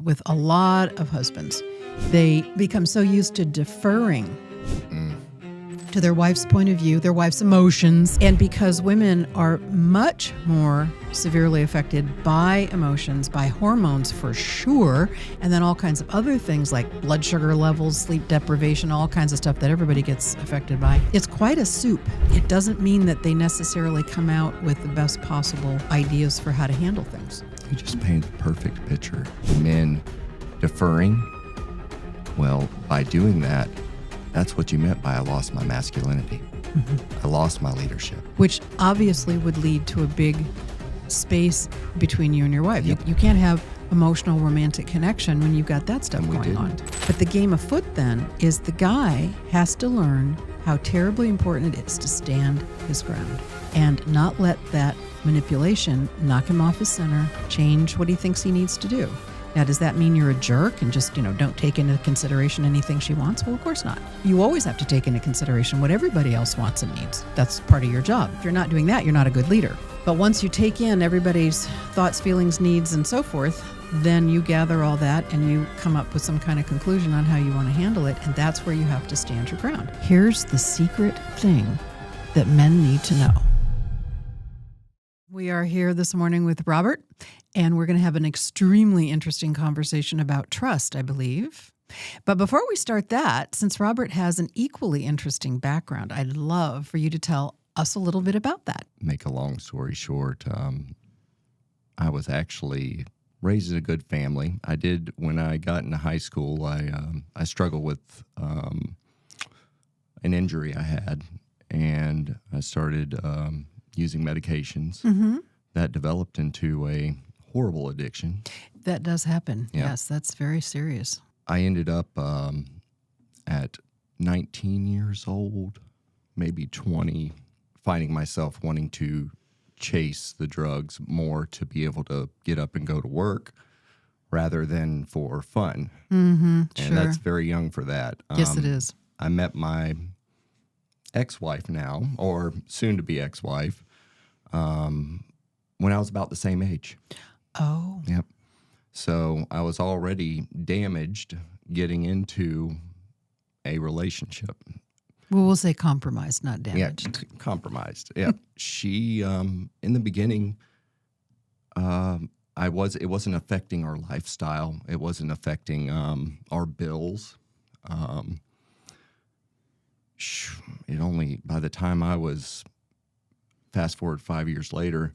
with a lot of husbands. They become so used to deferring to their wife's point of view, their wife's emotions. And because women are much more severely affected by emotions, by hormones for sure, and then all kinds of other things like blood sugar levels, sleep deprivation, all kinds of stuff that everybody gets affected by. It's quite a soup. It doesn't mean that they necessarily come out with the best possible ideas for how to handle things. You just painted the perfect picture. Men deferring. Well, by doing that, that's what you meant by I lost my masculinity. I lost my leadership. Which obviously would lead to a big space between you and your wife. Yep. You can't have emotional romantic connection when you've got that stuff going on. But the game afoot then is the guy has to learn how terribly important it is to stand his ground and not let that manipulation knock him off his center, change what he thinks he needs to do. Now, does that mean you're a jerk and just, don't take into consideration anything she wants? Well, of course not. You always have to take into consideration what everybody else wants and needs. That's part of your job. If you're not doing that, you're not a good leader. But once you take in everybody's thoughts, feelings, needs, and so forth, then you gather all that and you come up with some kind of conclusion on how you want to handle it. And that's where you have to stand your ground. Here's the secret thing that men need to know. We are here this morning with Robert, and we're going to have an extremely interesting conversation about trust, I believe. But before we start that, since Robert has an equally interesting background, I'd love for you to tell us a little bit about that. Make a long story short, I was actually raised in a good family. I did, when I got into high school, I struggled with an injury I had, and I started using medications. That developed into a horrible addiction. That does happen. Yeah. Yes, that's very serious. I ended up at 19 years old, maybe 20, finding myself wanting to chase the drugs more to be able to get up and go to work rather than for fun. Sure. And that's very young for that. Yes, it is. I met my ex-wife now, or soon-to-be ex-wife, when I was about the same age. Oh. Yep. So I was already damaged getting into a relationship. Well, we'll say compromised, not damaged. Yeah, compromised. Yeah. She, in the beginning, it wasn't affecting our lifestyle. It wasn't affecting our bills. It only, by the time I was, fast forward 5 years later,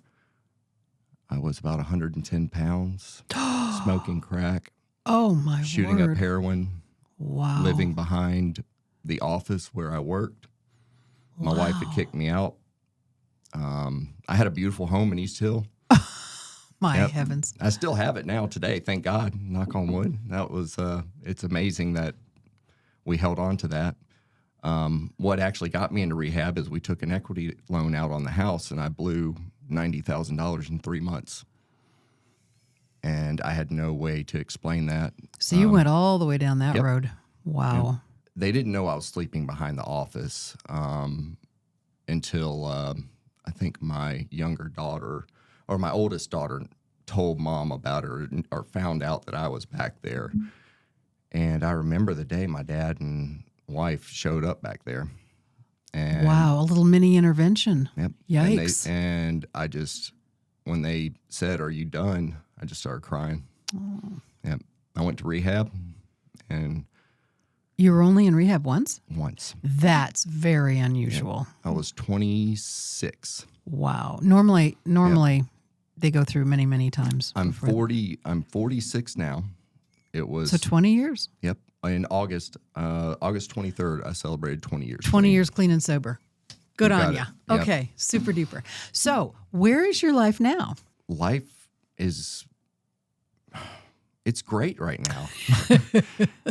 I was about 110 pounds, smoking crack. Oh, my shooting word. up heroin. Wow. Living behind the office where I worked. My wife had kicked me out. I had a beautiful home in East Hill. My heavens. I still have it now today, thank God, knock on wood. That was, it's amazing that we held on to that. What actually got me into rehab is we took an equity loan out on the house, and I blew $90,000 in 3 months. And I had no way to explain that. So you went all the way down that road. Wow. Yep. They didn't know I was sleeping behind the office until I think my younger daughter, or my oldest daughter, told mom about it or found out that I was back there. And I remember the day my dad and wife showed up back there. And wow, a little mini intervention. Yep. Yikes. And I just, when they said, "Are you done?" I just started crying. Oh. Yep. I went to rehab, and you were only in rehab once? Once. That's very unusual. Yep. I was 26. Wow. Normally they go through many, many times. I'm 46 now. It was so 20 years. Yep. In August 23rd, I celebrated 20 years. 20 years clean and sober. Good on ya. Yep. Okay, super duper. So, where is your life now? Life is, it's great right now.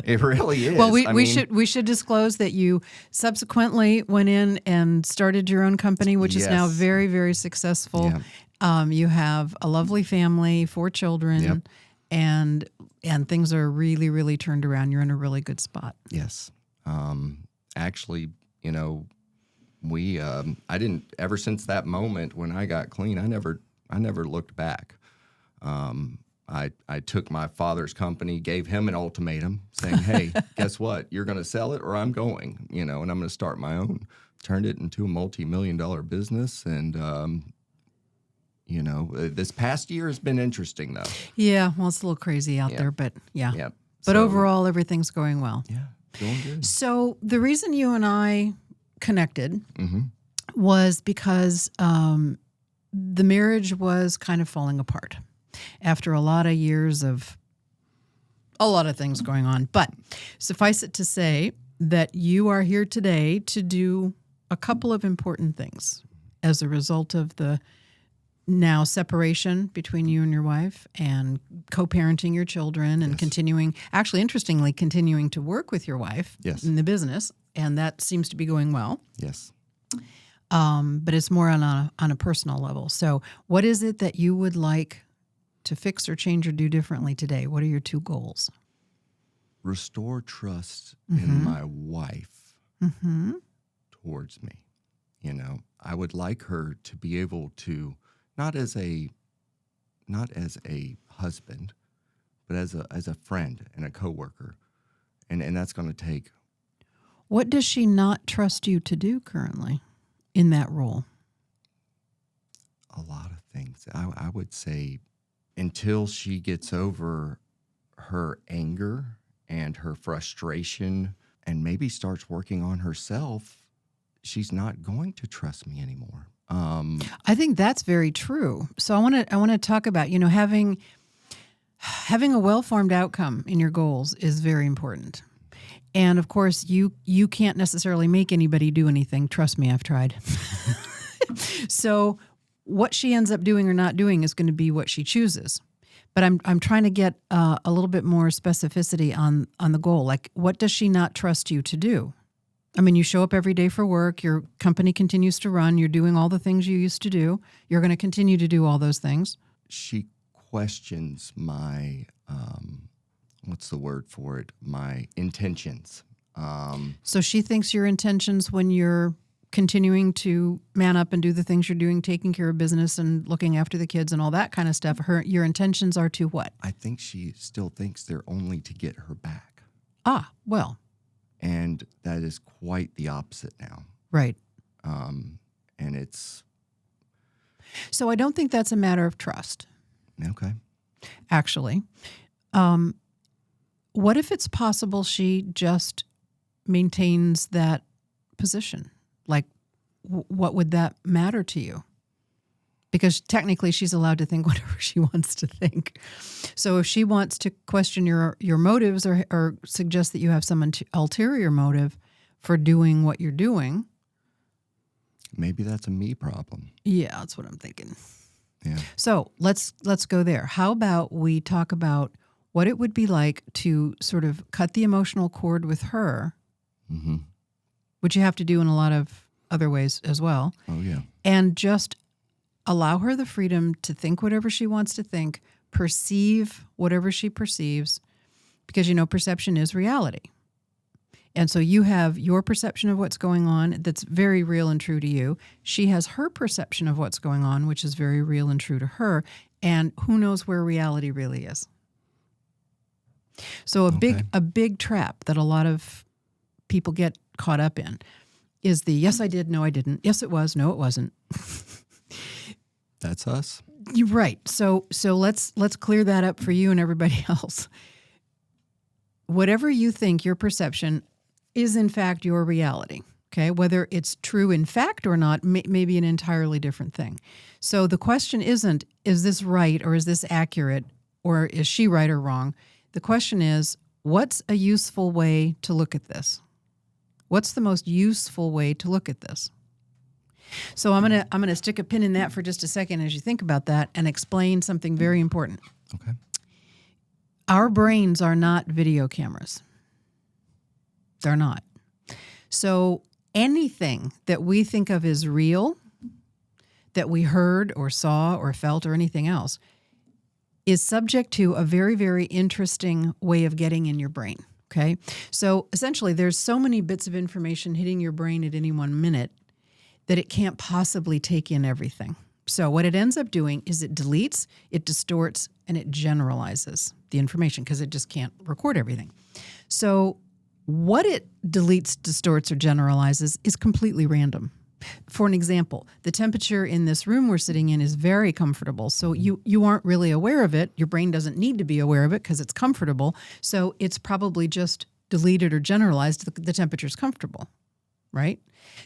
It really is. Well, we should disclose that you subsequently went in and started your own company, which is now very, very successful. Yeah. You have a lovely family, 4 children. Yep. And things are really, really turned around. You're in a really good spot. Yes. Actually, I didn't, ever since that moment when I got clean, I never looked back. I took my father's company, gave him an ultimatum saying, hey, guess what? You're going to sell it or I'm going, and I'm going to start my own. Turned it into a multi-million-dollar business. And, this past year has been interesting, though. Yeah, well, it's a little crazy out there, but yeah. Yeah. But overall, everything's going well. Yeah, doing good. So the reason you and I connected Mm-hmm. was because the marriage was kind of falling apart after a lot of years of a lot of things going on. But suffice it to say that you are here today to do a couple of important things as a result of the now separation between you and your wife and co-parenting your children and continuing to work with your wife in the business. And that seems to be going well. Yes. But it's more on a personal level. So what is it that you would like to fix or change or do differently today? What are your two goals? Restore trust in my wife towards me. I would like her to be able to, not as a husband, but as a friend and a coworker. And that's going to take. What does she not trust you to do currently in that role? A lot of things. I would say until she gets over her anger and her frustration and maybe starts working on herself, she's not going to trust me anymore. I think that's very true. So I want to talk about, having a well-formed outcome in your goals is very important. And of course, you can't necessarily make anybody do anything. Trust me, I've tried. So what she ends up doing or not doing is going to be what she chooses. But I'm trying to get a little bit more specificity on the goal. Like, what does she not trust you to do? I mean, you show up every day for work. Your company continues to run. You're doing all the things you used to do. You're going to continue to do all those things. She questions my, what's the word for it? My intentions. So she thinks your intentions when you're continuing to man up and do the things you're doing, taking care of business and looking after the kids and all that kind of stuff, your intentions are to what? I think she still thinks they're only to get her back. Ah, well. And that is quite the opposite now. Right. And it's... So I don't think that's a matter of trust. Okay. Actually. What if it's possible she just maintains that position? Like, what would that matter to you? Because technically she's allowed to think whatever she wants to think. So if she wants to question your motives or suggest that you have some ulterior motive for doing what you're doing. Maybe that's a me problem. Yeah, that's what I'm thinking. Yeah. So let's go there. How about we talk about what it would be like to sort of cut the emotional cord with her, which you have to do in a lot of other ways as well. Oh, yeah. And just allow her the freedom to think whatever she wants to think, perceive whatever she perceives, because, perception is reality. And so you have your perception of what's going on that's very real and true to you. She has her perception of what's going on, which is very real and true to her. And who knows where reality really is. So a big trap that a lot of people get caught up in is the yes, I did, no, I didn't. Yes, it was, no, it wasn't. That's us. You're right. So let's clear that up for you and everybody else. Whatever you think, your perception is in fact your reality. Okay, whether it's true in fact or not may be an entirely different thing. So the question isn't, is this right or is this accurate or is she right or wrong? The question is, what's a useful way to look at this? What's the most useful way to look at this? So I'm gonna stick a pin in that for just a second as you think about that and explain something very important. Okay. Our brains are not video cameras. They're not. So anything that we think of as real, that we heard or saw or felt or anything else, is subject to a very, very interesting way of getting in your brain. Okay. So essentially there's so many bits of information hitting your brain at any 1 minute that it can't possibly take in everything. So what it ends up doing is it deletes, it distorts, and it generalizes the information because it just can't record everything. So what it deletes, distorts, or generalizes is completely random. For an example, the temperature in this room we're sitting in is very comfortable. So you aren't really aware of it. Your brain doesn't need to be aware of it because it's comfortable. So it's probably just deleted or generalized. The temperature's comfortable, right?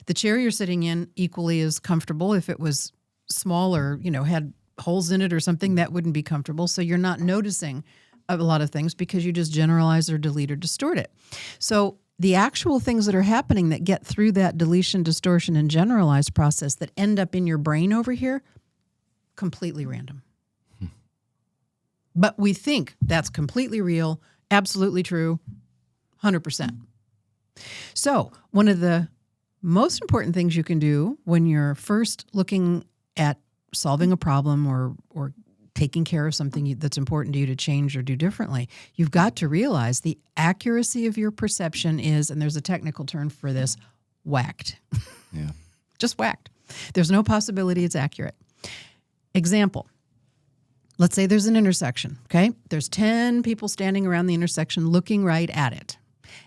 The chair you're sitting in equally is comfortable. If it was small or, had holes in it or something, that wouldn't be comfortable. So you're not noticing a lot of things because you just generalize or delete or distort it. So the actual things that are happening that get through that deletion, distortion, and generalized process that end up in your brain over here, completely random. But we think that's completely real, absolutely true, 100%. So one of the most important things you can do when you're first looking at solving a problem or taking care of something that's important to you to change or do differently, you've got to realize the accuracy of your perception is, and there's a technical term for this, whacked. Yeah. Just whacked. There's no possibility it's accurate. Example. Let's say there's an intersection, okay? There's 10 people standing around the intersection looking right at it.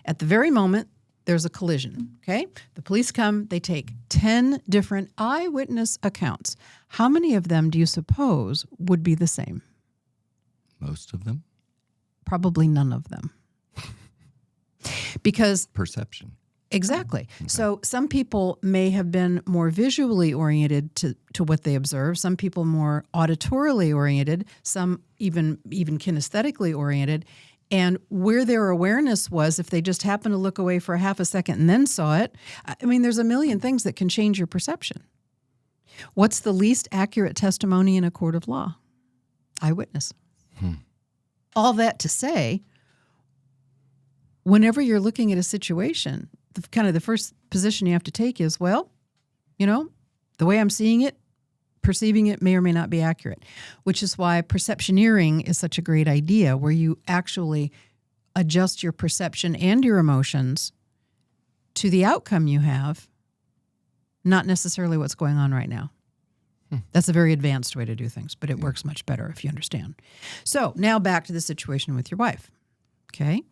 At the very moment, there's a collision, okay? The police come, they take 10 different eyewitness accounts. How many of them do you suppose would be the same? Most of them? Probably none of them. Because perception. Exactly. Okay. So some people may have been more visually oriented to what they observe, some people more auditorily oriented, some even kinesthetically oriented. And where their awareness was, if they just happened to look away for a half a second and then saw it, there's a million things that can change your perception. What's the least accurate testimony in a court of law? Eyewitness. All that to say, whenever you're looking at a situation, the first position you have to take is, well, the way I'm seeing it, perceiving it may or may not be accurate, which is why perceptioneering is such a great idea, where you actually adjust your perception and your emotions to the outcome you have, not necessarily what's going on right now. That's a very advanced way to do things, but it works much better if you understand. So now back to the situation with your wife, okay?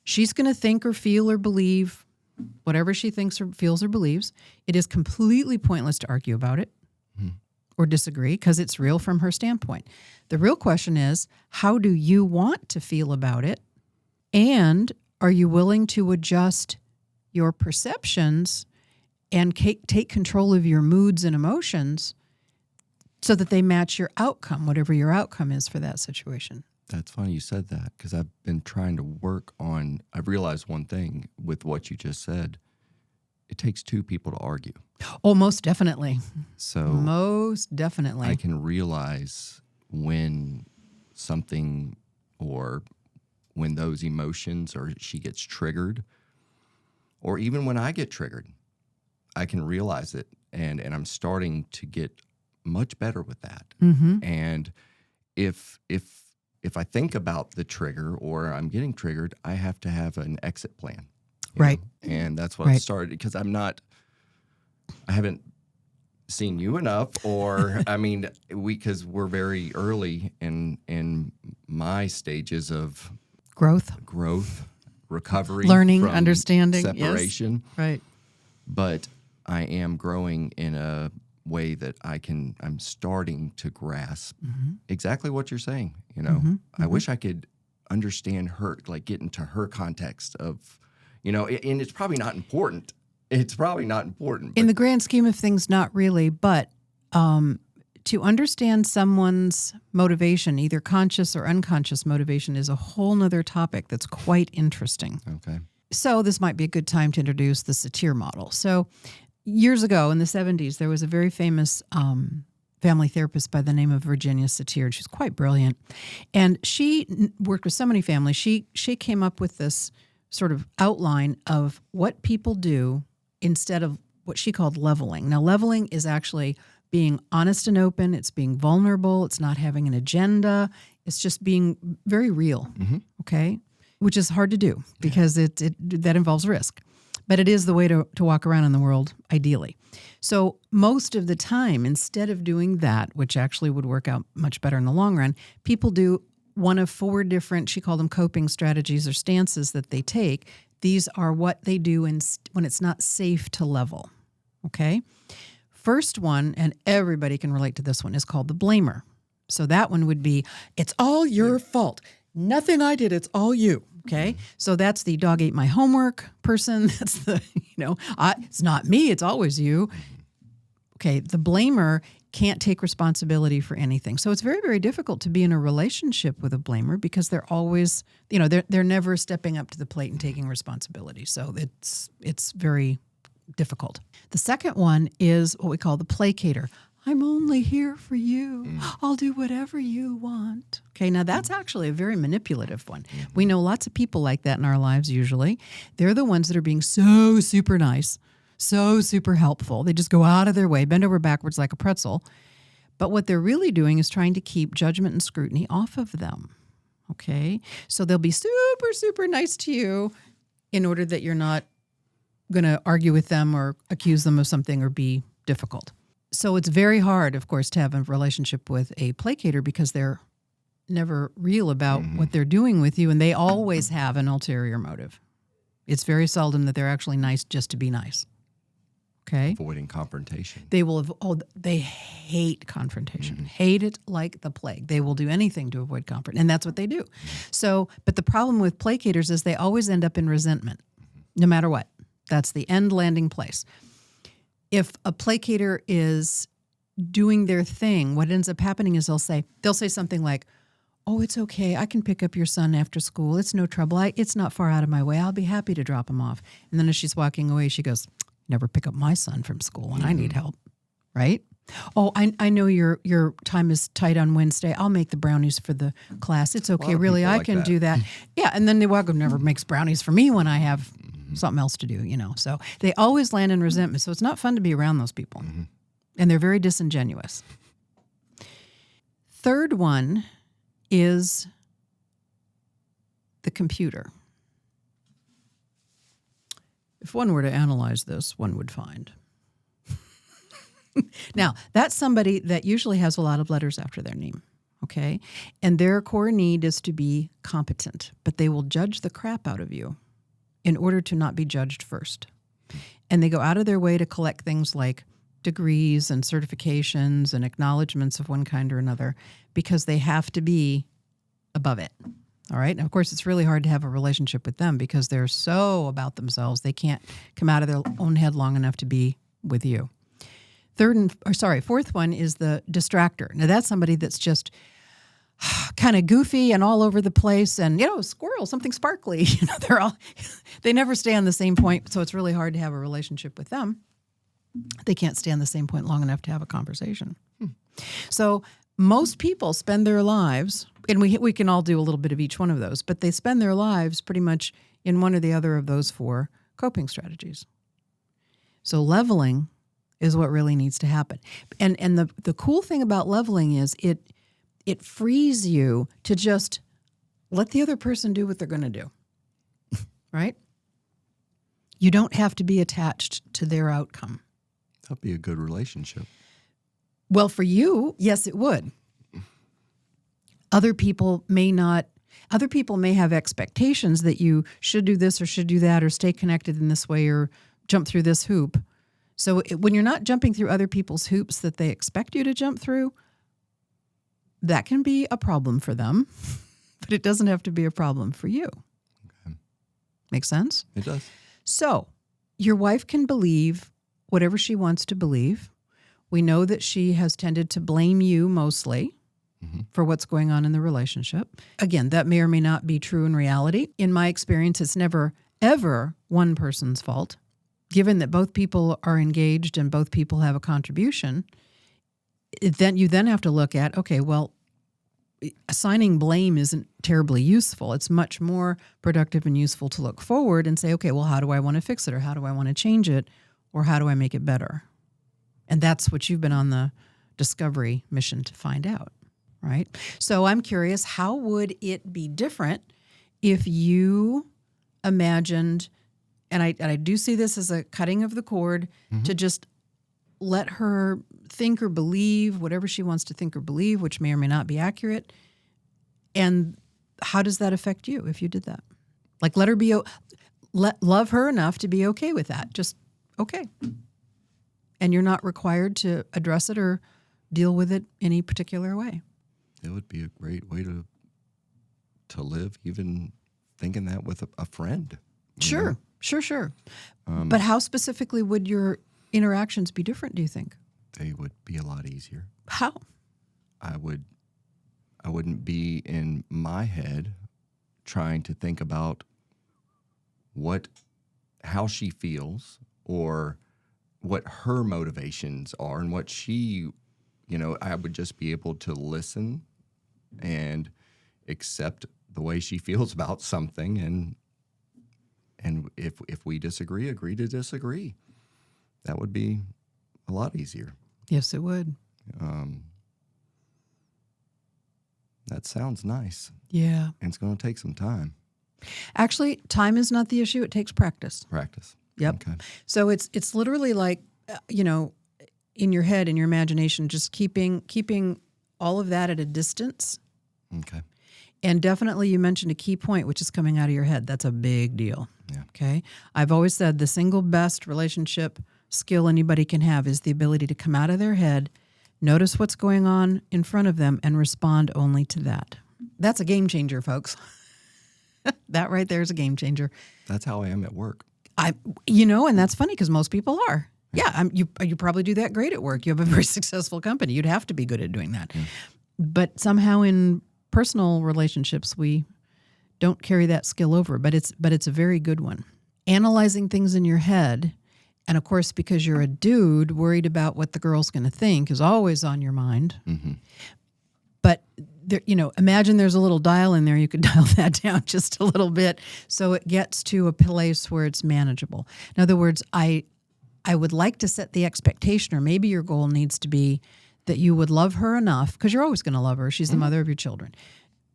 She's going to think or feel or believe whatever she thinks or feels or believes. It is completely pointless to argue about it or disagree because it's real from her standpoint. The real question is, how do you want to feel about it? And are you willing to adjust your perceptions and take control of your moods and emotions so that they match your outcome, whatever your outcome is for that situation? That's funny you said that, because I've been trying to work on, I've realized one thing with what you just said. It takes two people to argue. Oh, most definitely. So most definitely. I can realize when something or when those emotions or she gets triggered, or even when I get triggered, I can realize it. And I'm starting to get much better with that. And if I think about the trigger or I'm getting triggered, I have to have an exit plan. Right. know? And that's what I started, because I haven't seen you enough, or because we're very early in my stages of growth, recovery, learning, from understanding, separation. Yes. Right. But I am growing in a way that I'm starting to grasp exactly what you're saying. I wish I could understand her, like get into her context of, and it's probably not important. In the grand scheme of things, not really. But to understand someone's motivation, either conscious or unconscious motivation, is a whole nother topic that's quite interesting. Okay. So this might be a good time to introduce the Satir Model. So years ago in the 70s, there was a very famous family therapist by the name of Virginia Satir. She's quite brilliant. And she worked with so many families. She came up with this sort of outline of what people do instead of what she called leveling. Now, leveling is actually being honest and open. It's being vulnerable. It's not having an agenda. It's just being very real, okay? Which is hard to do because that involves risk. But it is the way to walk around in the world, ideally. So most of the time, instead of doing that, which actually would work out much better in the long run, people do one of 4 different, she called them coping strategies or stances that they take. These are what they do when it's not safe to level, okay? First one, and everybody can relate to this one, is called the blamer. So that one would be, it's all your fault. Nothing I did, it's all you. Okay, so that's the dog ate my homework person. That's the, it's not me, it's always you. Okay, the blamer can't take responsibility for anything. So it's very, very difficult to be in a relationship with a blamer because they're always, they're never stepping up to the plate and taking responsibility. So it's very difficult. The second one is what we call the placater. I'm only here for you. I'll do whatever you want. Okay, now that's actually a very manipulative one. We know lots of people like that in our lives usually. They're the ones that are being so super nice, so super helpful. They just go out of their way, bend over backwards like a pretzel. But what they're really doing is trying to keep judgment and scrutiny off of them. Okay, so they'll be super, super nice to you in order that you're not going to argue with them or accuse them of something or be difficult. So it's very hard, of course, to have a relationship with a placater because they're never real about what they're doing with you, and they always have an ulterior motive. It's very seldom that they're actually nice just to be nice. Okay? Avoiding confrontation. They hate confrontation. Hate it like the plague. They will do anything to avoid confrontation, and that's what they do. So, but the problem with placaters is they always end up in resentment, no matter what. That's the end landing place. If a placater is doing their thing, what ends up happening is they'll say something like, oh, it's okay. I can pick up your son after school. It's no trouble. It's not far out of my way. I'll be happy to drop him off. And then as she's walking away, she goes, never pick up my son from school when I need help, right? Oh, I know your time is tight on Wednesday. I'll make the brownies for the class. It's okay. Really, I can do that. Yeah, and then they walk up, never makes brownies for me when I have something else to do, So they always land in resentment. So it's not fun to be around those people. And they're very disingenuous. Third one is the computer. If one were to analyze this, one would find. Now, that's somebody that usually has a lot of letters after their name, okay? And their core need is to be competent, but they will judge the crap out of you in order to not be judged first. And they go out of their way to collect things like degrees and certifications and acknowledgments of one kind or another because they have to be above it. All right. And of course, it's really hard to have a relationship with them because they're so about themselves. They can't come out of their own head long enough to be with you. Fourth one is the distractor. Now, that's somebody that's just kind of goofy and all over the place and, squirrel, something sparkly. They never stay on the same point. So it's really hard to have a relationship with them. They can't stay on the same point long enough to have a conversation. So most people spend their lives, and we can all do a little bit of each one of those, but they spend their lives pretty much in one or the other of those 4 coping strategies. So leveling is what really needs to happen. And the cool thing about leveling is it frees you to just let the other person do what they're going to do, right? You don't have to be attached to their outcome. That'd be a good relationship. Well, for you, yes, it would. Other people may not. Other people may have expectations that you should do this or should do that or stay connected in this way or jump through this hoop. So when you're not jumping through other people's hoops that they expect you to jump through, that can be a problem for them, but it doesn't have to be a problem for you. Okay. Make sense? It does. So your wife can believe whatever she wants to believe. We know that she has tended to blame you mostly for what's going on in the relationship. Again, that may or may not be true in reality. In my experience, it's never, ever one person's fault. Given that both people are engaged and both people have a contribution, then you have to look at, okay, well, assigning blame isn't terribly useful. It's much more productive and useful to look forward and say, okay, well, how do I want to fix it, or how do I want to change it, or how do I make it better? And that's what you've been on the discovery mission to find out, right? So I'm curious, how would it be different if you imagined and I do see this as a cutting of the cord to just let her think or believe whatever she wants to think or believe, which may or may not be accurate. And how does that affect you if you did that? Like, let her love her enough to be okay with that. Just okay. And you're not required to address it or deal with it any particular way. It would be a great way to live, even thinking that with a friend. Sure. But how specifically would your interactions be different, do you think? They would be a lot easier. How? I wouldn't be in my head trying to think about how she feels or what her motivations are and what she, I would just be able to listen and accept the way she feels about something, and if we disagree, agree to disagree. That would be a lot easier. Yes, it would. That sounds nice. Yeah. And it's going to take some time. Actually, time is not the issue. It takes practice. Yep. Okay. So it's literally like, in your head, in your imagination, just keeping all of that at a distance. Okay. And definitely you mentioned a key point, which is coming out of your head. That's a big deal. Yeah. Okay. I've always said the single best relationship skill anybody can have is the ability to come out of their head, notice what's going on in front of them, and respond only to that. That's a game changer, folks. That right there is a game changer. That's how I am at work. And that's funny because most people are. Yeah, you probably do that great at work. You have a very successful company. You'd have to be good at doing that. Yeah. But somehow in personal relationships, we don't carry that skill over. But it's a very good one. Analyzing things in your head, and of course, because you're a dude, worried about what the girl's going to think is always on your mind. Mm-hmm. But there, imagine there's a little dial in there. You could dial that down just a little bit so it gets to a place where it's manageable. In other words, I would like to set the expectation, or maybe your goal needs to be that you would love her enough, because you're always going to love her. She's the mother of your children.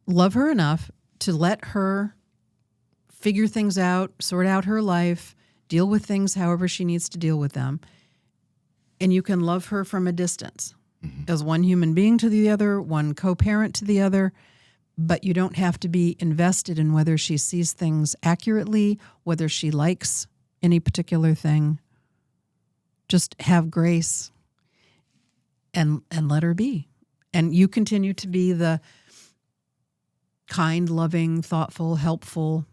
Love her enough to let her figure things out, sort out her life, deal with things however she needs to deal with them. And you can love her from a distance. As one human being to the other, one co-parent to the other, but you don't have to be invested in whether she sees things accurately, whether she likes any particular thing. Just have grace and let her be. And you continue to be the kind, loving, thoughtful, helpful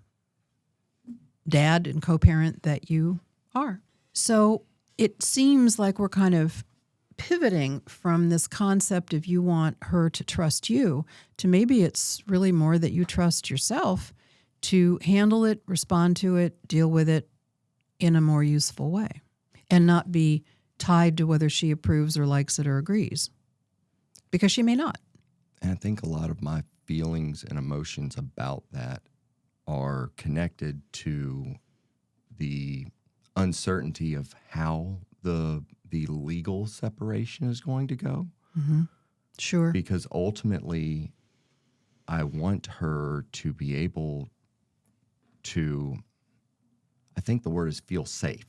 dad and co-parent that you are. So it seems like we're kind of pivoting from this concept of you want her to trust you to maybe it's really more that you trust yourself to handle it, respond to it, deal with it in a more useful way and not be tied to whether she approves or likes it or agrees, because she may not. And I think a lot of my feelings and emotions about that are connected to the uncertainty of how the legal separation is going to go. Mm-hmm. Sure. Because ultimately, I want her to be able to, I think the word is feel safe,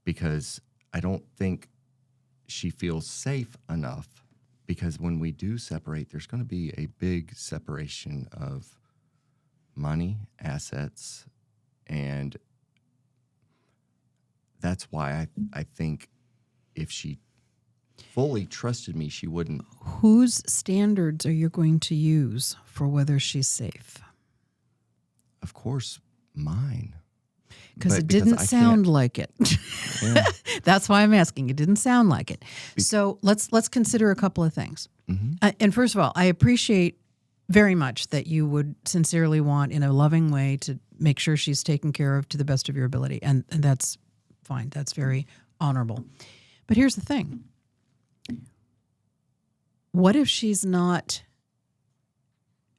because I don't think she feels safe enough, because when we do separate, there's going to be a big separation of money, assets, and that's why I think if she fully trusted me, she wouldn't. Whose standards are you going to use for whether she's safe? Of course, mine. Because it didn't sound like it. Yeah. That's why I'm asking. It didn't sound like it. So let's consider a couple of things. Mm-hmm. And first of all, I appreciate very much that you would sincerely want, in a loving way, to make sure she's taken care of to the best of your ability. And that's fine. That's very honorable. But here's the thing. What if she's not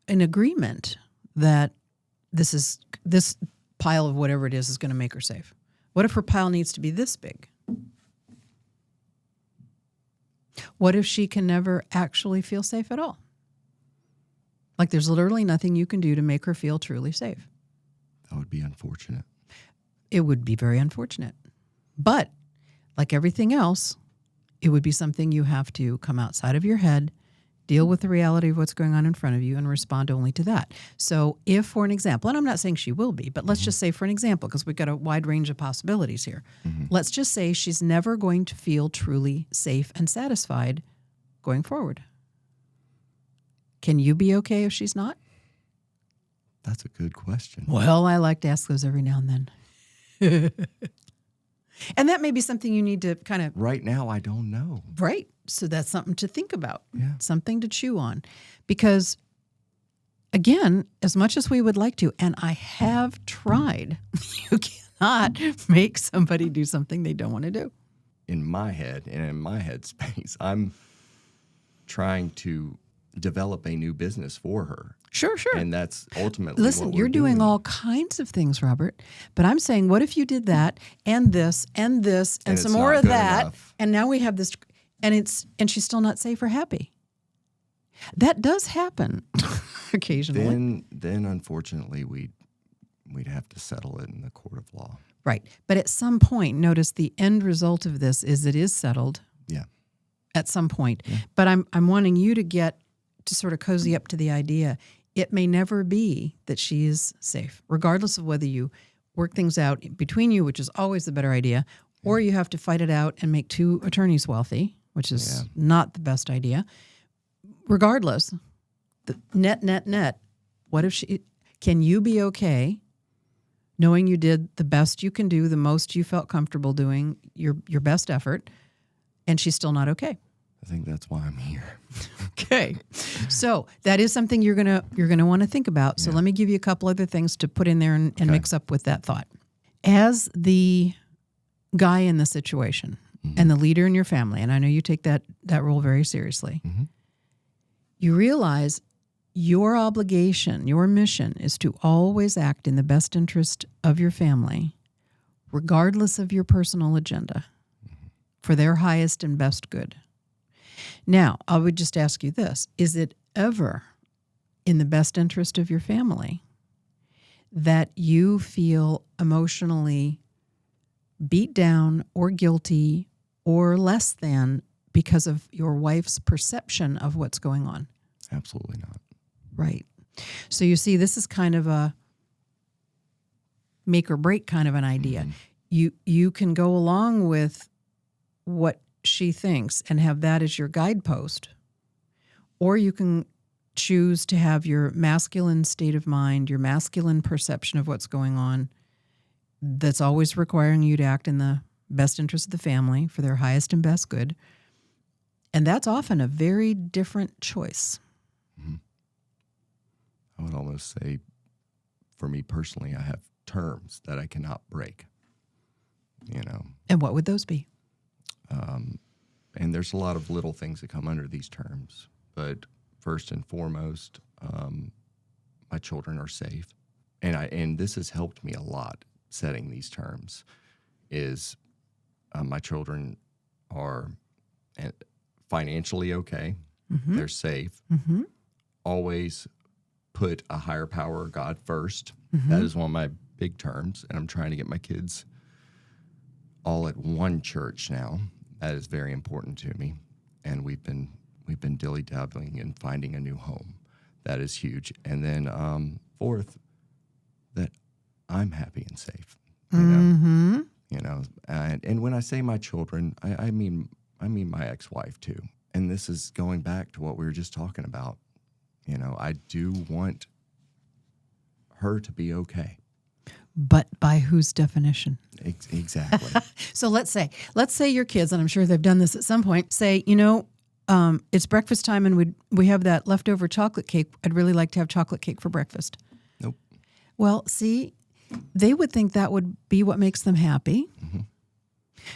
in agreement that this pile of whatever it is going to make her safe? What if her pile needs to be this big? What if she can never actually feel safe at all? Like there's literally nothing you can do to make her feel truly safe. That would be unfortunate. it would be very unfortunate. But like everything else, it would be something you have to come outside of your head, deal with the reality of what's going on in front of you, and respond only to that. So if, for an example, and I'm not saying she will be, but let's just say for an example, because we've got a wide range of possibilities here. Let's just say she's never going to feel truly safe and satisfied going forward. Can you be okay if she's not? That's a good question. Well, I like to ask those every now and then. And that may be something you need to kind of... Right now, I don't know. Right. So that's something to think about, Yeah. something to chew on. Because, again, as much as we would like to, and I have tried, you cannot make somebody do something they don't want to do. In my head and in my head space, I'm trying to develop a new business for her. Sure. And that's ultimately Listen, what we're you're doing all kinds of things, Robert. But I'm saying, what if you did that and this and this and And some it's more not of good that, enough. and now we have this, and she's still not safe or happy. That does happen occasionally. Then unfortunately we'd have to settle it in the court of law. Right. But at some point, notice the end result of this is it is settled. Yeah. At some point. Yeah. But I'm wanting you to sort of cozy up to the idea. It may never be that she is safe, regardless of whether you work things out between you, which is always the better idea, or you have to fight it out and make two attorneys wealthy, which is not the best idea. Regardless, the net, what if can you be okay knowing you did the best you can do, the most you felt comfortable doing, your best effort, and she's still not okay? I think that's why I'm here. Okay. So that is something you're gonna want to think about. So let me give you a couple other things to put in there and mix up with that thought. As the guy in the situation and the leader in your family, and I know you take that role very seriously, you realize your obligation, your mission is to always act in the best interest of your family, regardless of your personal agenda, for their highest and best good. Now, I would just ask you this. Is it ever in the best interest of your family that you feel emotionally beat down or guilty or less than because of your wife's perception of what's going on? Absolutely not. Right. So you see, this is kind of a make or break kind of an idea. You can go along with what she thinks and have that as your guidepost, or you can choose to have your masculine state of mind, your masculine perception of what's going on that's always requiring you to act in the best interest of the family for their highest and best good. And that's often a very different choice. I would almost say, for me personally, I have terms that I cannot break, And what would those be? And there's a lot of little things that come under these terms. But first and foremost, my children are safe. And this has helped me a lot, setting these terms, is my children are financially okay. They're safe. Always put a higher power, God, first. That is one of my big terms. And I'm trying to get my kids all at one church now. That is very important to me, and we've been dilly-dabbling and finding a new home. That is huge. And then fourth, that I'm happy and safe. And when I say my children, I mean my ex-wife too. And this is going back to what we were just talking about. I do want her to be okay. But by whose definition? Exactly. So let's say your kids, and I'm sure they've done this at some point, say, it's breakfast time and we have that leftover chocolate cake. I'd really like to have chocolate cake for breakfast. Nope. Well, see, they would think that would be what makes them happy.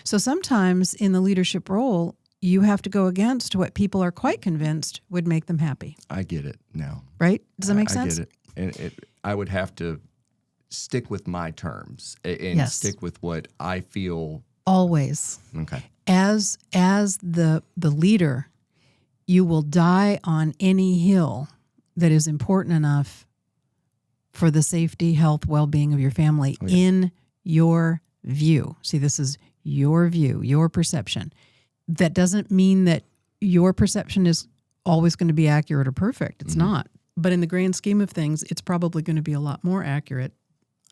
So sometimes in the leadership role, you have to go against what people are quite convinced would make them happy. I get it now. Right? Does that make sense? I get it. And I would have to stick with my terms and stick with what I feel. Always. Okay. As the leader, you will die on any hill that is important enough for the safety, health, well-being of your family in your view. See, this is your view, your perception. That doesn't mean that your perception is always going to be accurate or perfect. It's not. But in the grand scheme of things, it's probably going to be a lot more accurate.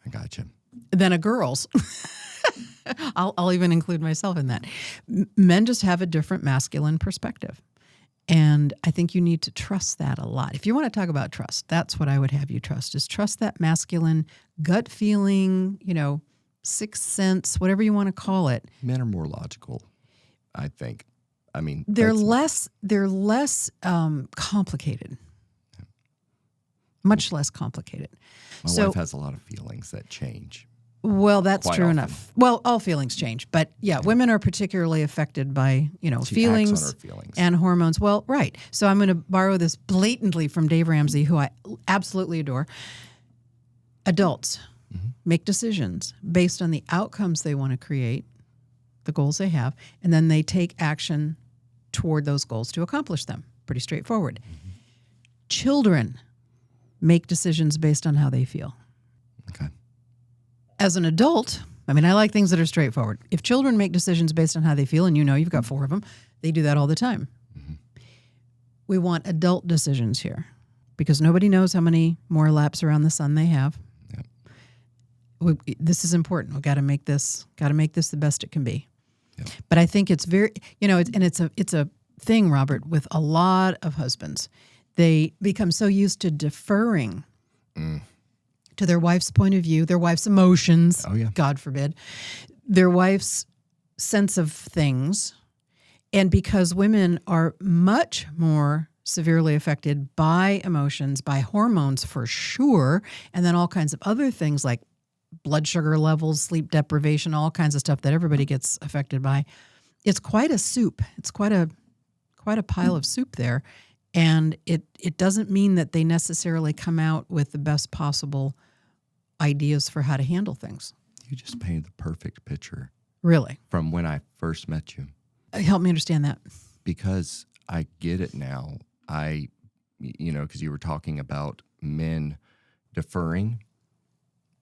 I gotcha. Than a girl's. I'll even include myself in that. Men just have a different masculine perspective. And I think you need to trust that a lot. If you want to talk about trust, that's what I would have you trust, is trust that masculine gut feeling, sixth sense, whatever you want to call it. Men are more logical, I think. I mean, they're less complicated. Much less complicated. My wife has a lot of feelings that change. Well, that's Quite true often. enough. Well, all feelings change, but yeah, women are particularly affected by, She acts feelings, on her feelings. and hormones. Well, right. So I'm going to borrow this blatantly from Dave Ramsey, who I absolutely adore. Adults make decisions based on the outcomes they want to create, the goals they have, and then they take action toward those goals to accomplish them. Pretty straightforward. Children make decisions based on how they feel. Okay. As an adult, I like things that are straightforward. If children make decisions based on how they feel, and you've got 4 of them, they do that all the time. We want adult decisions here because nobody knows how many more laps around the sun they have. Yep. This is important. We've got to make this the best it can be. Yep. But I think it's very, it's a thing, Robert, with a lot of husbands. They become so used to deferring to their wife's point of view, their wife's emotions, God forbid, their wife's sense of things. And because women are much more severely affected by emotions, by hormones for sure, and then all kinds of other things like blood sugar levels, sleep deprivation, all kinds of stuff that everybody gets affected by. It's quite a soup. It's quite a pile of soup there. And it doesn't mean that they necessarily come out with the best possible ideas for how to handle things. You just painted the perfect picture. Really? From when I first met you. Help me understand that. Because I get it now. Because you were talking about men deferring.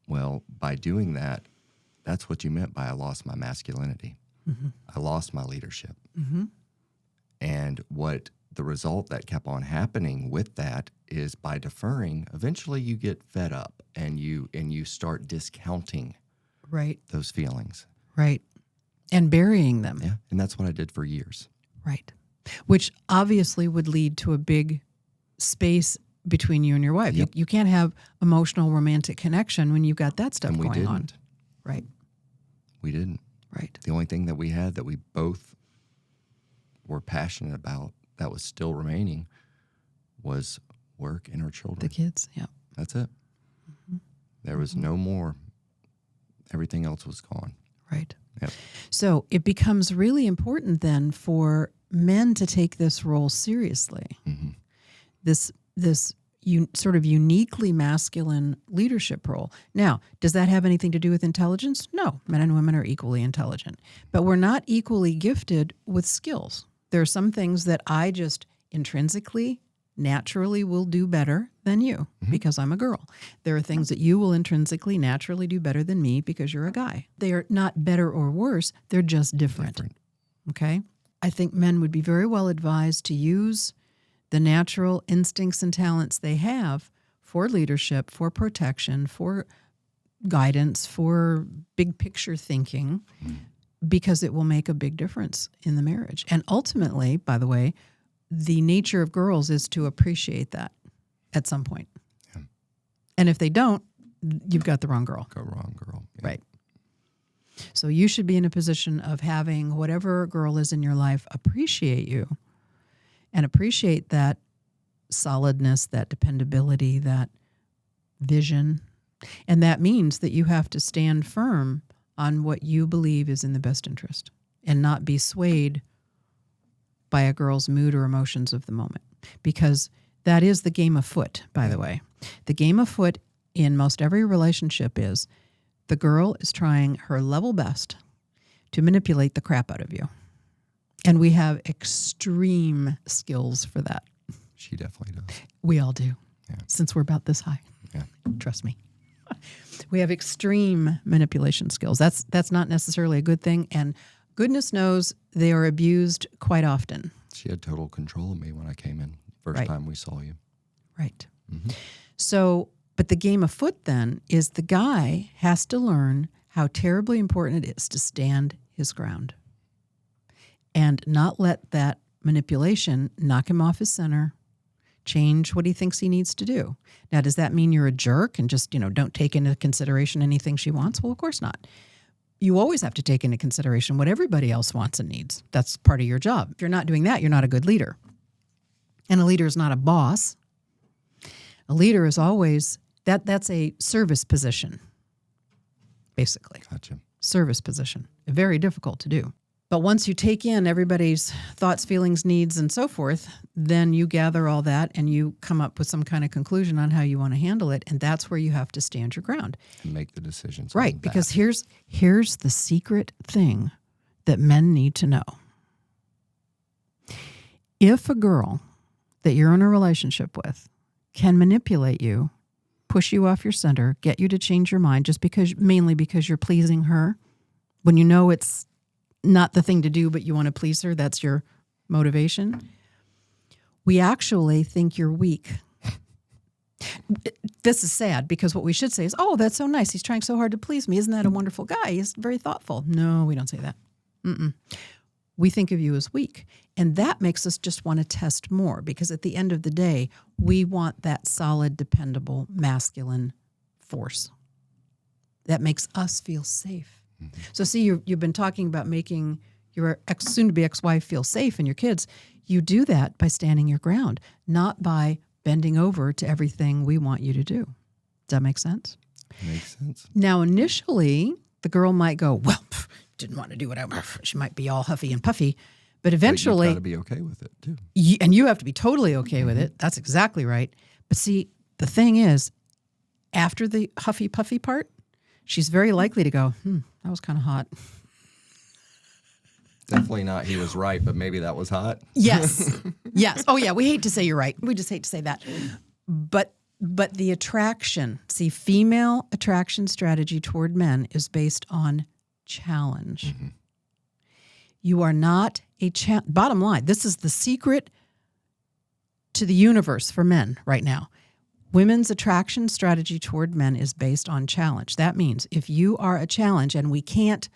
Well, by doing that, that's what you meant by I lost my masculinity. I lost my leadership. And what the result that kept on happening with that is by deferring, eventually you get fed up and you start discounting those feelings. Right. And burying them. Yeah. And that's what I did for years. Right. Which obviously would lead to a big space between you and your wife. Yep. You can't have emotional romantic connection when you've got that stuff And we going on. didn't. Right. We didn't. Right. The only thing that we had that we both were passionate about that was still remaining was work and our children. The kids. Yeah. That's it. There was no more. Everything else was gone. Right. Yep. So it becomes really important then for men to take this role seriously. This sort of uniquely masculine leadership role. Now, does that have anything to do with intelligence? No. Men and women are equally intelligent. But we're not equally gifted with skills. There are some things that I just intrinsically, naturally will do better than you because I'm a girl. There are things that you will intrinsically, naturally do better than me because you're a guy. They are not better or worse. They're just different. Okay? I think men would be very well advised to use the natural instincts and talents they have for leadership, for protection, for guidance, for big picture thinking, because it will make a big difference in the marriage. And ultimately, by the way, the nature of girls is to appreciate that at some point. Yeah. And if they don't, you've got the wrong girl. Go wrong, girl. Yeah. Right. So you should be in a position of having whatever girl is in your life appreciate you and appreciate that solidness, that dependability, that vision. And that means that you have to stand firm on what you believe is in the best interest and not be swayed by a girl's mood or emotions of the moment. Because that is the game afoot, by the way. The game afoot in most every relationship is the girl is trying her level best to manipulate the crap out of you. And we have extreme skills for that. She definitely does. We all do, Yeah. since we're about this high. Yeah. Trust me. We have extreme manipulation skills. That's not necessarily a good thing. And goodness knows they are abused quite often. She had total control of me when I came in. First time we saw you. Right. So, but the game afoot then is the guy has to learn how terribly important it is to stand his ground and not let that manipulation knock him off his center, change what he thinks he needs to do. Now, does that mean you're a jerk and just, don't take into consideration anything she wants? Well, of course not. You always have to take into consideration what everybody else wants and needs. That's part of your job. If you're not doing that, you're not a good leader. And a leader is not a boss. A leader is always, that's a service position, basically. Gotcha. Service position. Very difficult to do. But once you take in everybody's thoughts, feelings, needs, and so forth, then you gather all that and you come up with some kind of conclusion on how you want to handle it. And that's where you have to stand your ground. And make the decisions. Right, because here's the secret thing that men need to know. If a girl that you're in a relationship with can manipulate you, push you off your center, get you to change your mind mainly because you're pleasing her, when you know it's not the thing to do, but you want to please her, that's your motivation, we actually think you're weak. This is sad because what we should say is, oh, that's so nice. He's trying so hard to please me. Isn't that a wonderful guy? He's very thoughtful. No, we don't say that. We think of you as weak. And that makes us just want to test more because at the end of the day, we want that solid, dependable, masculine force that makes us feel safe. So see, you've been talking about making your soon-to-be ex-wife feel safe and your kids. You do that by standing your ground, not by bending over to everything we want you to do. Does that make sense? Makes sense. Now, initially, the girl might go, well, didn't want to do what she might be all huffy and puffy, but eventually... But you've got to be okay with it, too. And you have to be totally okay with it. That's exactly right. But see, the thing is, after the huffy puffy part, she's very likely to go, that was kind of hot. Definitely not he was right, but maybe that was hot. Yes. Yes. Oh, yeah, we hate to say you're right. We just hate to say that. But the attraction, see, female attraction strategy toward men is based on challenge. You are not bottom line, this is the secret to the universe for men right now. Women's attraction strategy toward men is based on challenge. That means if you are a challenge and we can't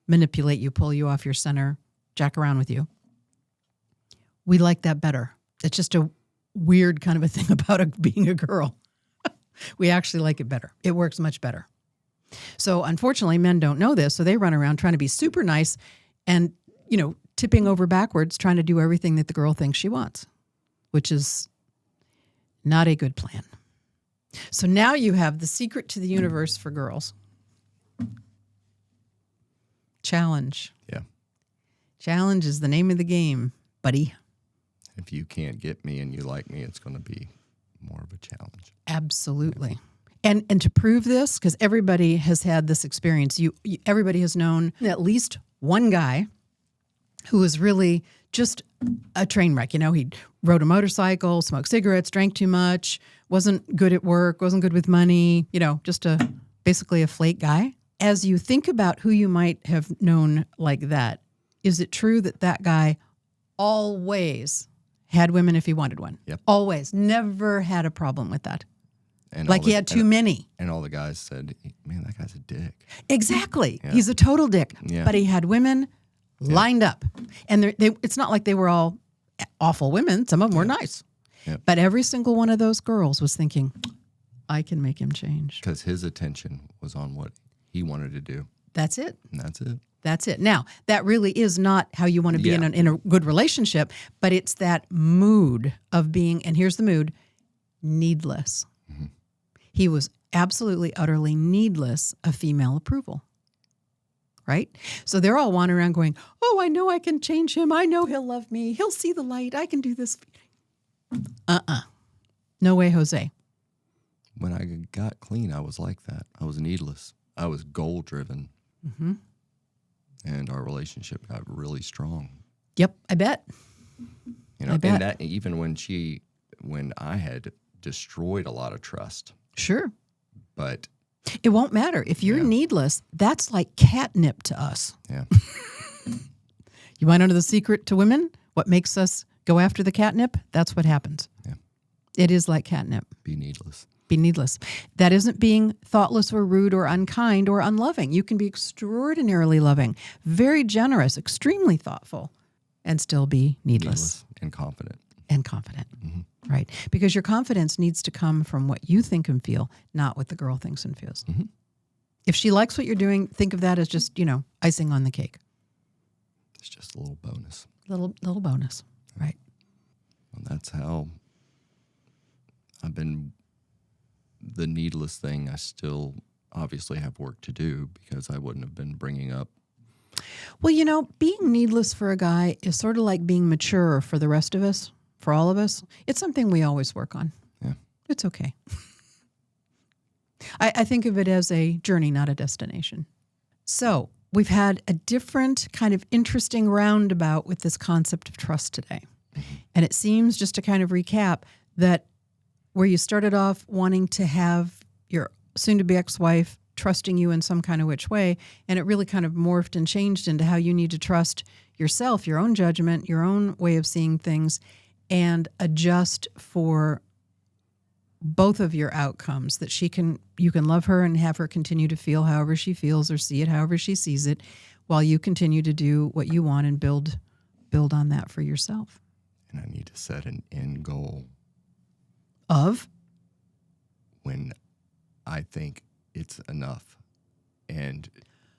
manipulate you, pull you off your center, jack around with you, we like that better. It's just a weird kind of a thing about being a girl. We actually like it better. It works much better. So unfortunately, men don't know this, so they run around trying to be super nice and, tipping over backwards, trying to do everything that the girl thinks she wants, which is not a good plan. So now you have the secret to the universe for girls. Challenge. Yeah. Challenge is the name of the game, buddy. If you can't get me and you like me, it's going to be more of a challenge. Absolutely. And to prove this, because everybody has had this experience, everybody has known at least one guy who was really just a train wreck. He rode a motorcycle, smoked cigarettes, drank too much, wasn't good at work, wasn't good with money, just basically a flake guy. As you think about who you might have known like that, is it true that guy always had women if he wanted one? Yep. Always. Never had a problem with that. And he had too many. And all the guys said, man, that guy's a dick. Exactly. Yeah. He's a total dick. Yeah. But he had women lined up. And it's not like they were all awful women. Some of them were nice. Yep. But every single one of those girls was thinking, I can make him change. Because his attention was on what he wanted to do. That's it. And that's it. That's it. Now, that really is not how you want to be in a good relationship, but it's that mood of being, and here's the mood, needless. Mm-hmm. He was absolutely, utterly needless of female approval. Right? So they're all wandering around going, oh, I know I can change him. I know he'll love me. He'll see the light. I can do this. No way, Jose. When I got clean, I was like that. I was needless. I was goal-driven. Mm-hmm. And our relationship got really strong. Yep, I bet. I bet. And that even when I had destroyed a lot of trust. Sure. But It won't matter. If you're needless, that's like catnip to us. Yeah. You want to know the secret to women? What makes us go after the catnip? That's what happens. Yeah. It is like catnip. Be needless. Be needless. That isn't being thoughtless or rude or unkind or unloving. You can be extraordinarily loving, very generous, extremely thoughtful, and still be needless. And confident. And confident. Right. Because your confidence needs to come from what you think and feel, not what the girl thinks and feels. If she likes what you're doing, think of that as just, icing on the cake. It's just a little bonus. Little bonus. Right. And that's how I've been. The needless thing, I still obviously have work to do because I wouldn't have been bringing up. Well, being needless for a guy is sort of like being mature for the rest of us, for all of us. It's something we always work on. Yeah. It's okay. I think of it as a journey, not a destination. So we've had a different kind of interesting roundabout with this concept of trust today. And it seems, just to kind of recap, that where you started off wanting to have your soon-to-be ex-wife trusting you in some kind of which way, and it really kind of morphed and changed into how you need to trust yourself, your own judgment, your own way of seeing things, and adjust for both of your outcomes, that you can love her and have her continue to feel however she feels or see it however she sees it, while you continue to do what you want and build on that for yourself. And I need to set an end goal Of? when I think it's enough, and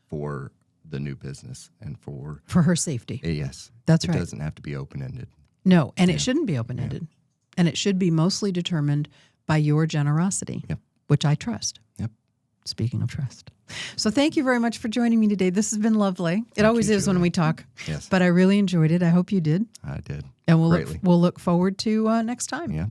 for the new business and for her safety. Yes. That's right. It doesn't have to be open-ended. No, and it shouldn't be open-ended. And it should be mostly determined by your generosity, which I trust. Yep. Speaking of trust. So thank you very much for joining me today. This has been lovely. It always is when we talk. Yes. But I really enjoyed it. I hope you did. I did. And we'll Greatly. look forward to next time. Yeah.